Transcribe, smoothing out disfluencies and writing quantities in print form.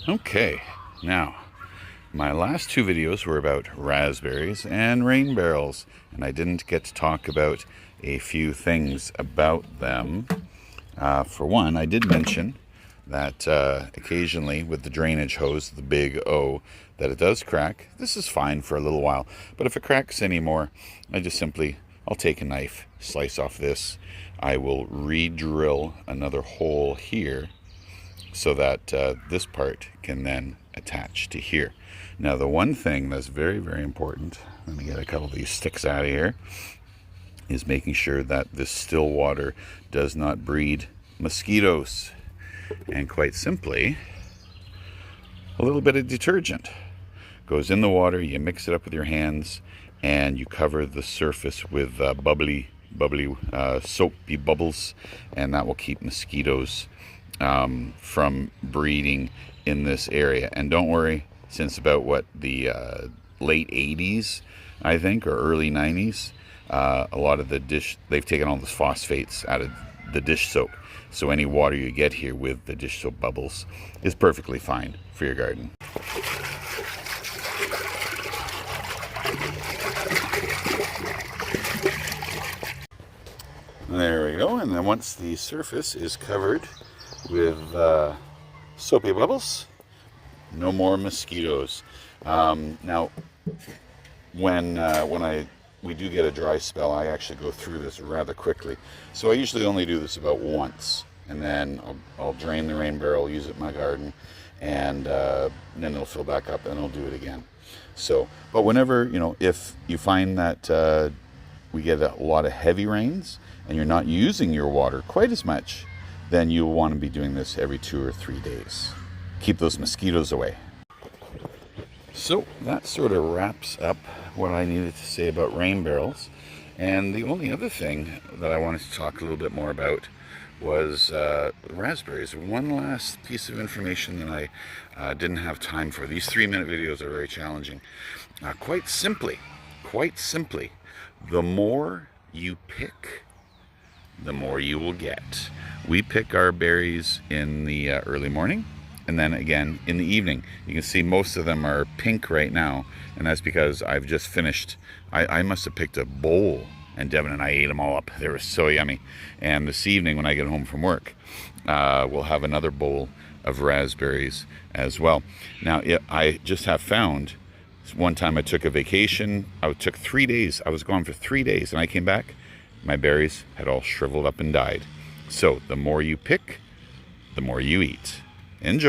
Okay, now my last two videos were about raspberries and rain barrels, and I didn't get to talk about a few things about them. For one, I did mention that occasionally with the drainage hose, the big O, that it does crack. This is fine for a little while, but if it cracks anymore, I'll take a knife, slice off this. I will re-drill another hole here so that this part can then attach to here. Now the one thing that's very, very important, let me get a couple of these sticks out of here, is making sure that this still water does not breed mosquitoes. And quite simply, a little bit of detergent goes in the water, you mix it up with your hands, and you cover the surface with bubbly soapy bubbles, and that will keep mosquitoes from breeding in this area. And don't worry, since about the late 80s, I think, or early 90s, a lot of the they've taken all the phosphates out of the dish soap. So any water you get here with the dish soap bubbles is perfectly fine for your garden. There we go, and then once the surface is covered with soapy bubbles, no more mosquitoes. Now, when we do get a dry spell, I actually go through this rather quickly. So I usually only do this about once, and then I'll drain the rain barrel, use it in my garden, and then it'll fill back up, and I'll do it again. So, but whenever, if you find that we get a lot of heavy rains and you're not using your water quite as much, then you'll want to be doing this every 2 or 3 days. Keep those mosquitoes away. So that sort of wraps up what I needed to say about rain barrels. And the only other thing that I wanted to talk a little bit more about was raspberries. One last piece of information that I didn't have time for. These 3-minute videos are very challenging. Quite simply, the more you pick, the more you will get. We pick our berries in the early morning, and then again in the evening. You can see most of them are pink right now, and that's because I've just finished. I must have picked a bowl, and Devin and I ate them all up. They were so yummy. And this evening when I get home from work, we'll have another bowl of raspberries as well. Now, I just have found, one time I took a vacation. I took 3 days. I was gone for 3 days, and I came back. My berries had all shriveled up and died. So the more you pick, the more you eat. Enjoy.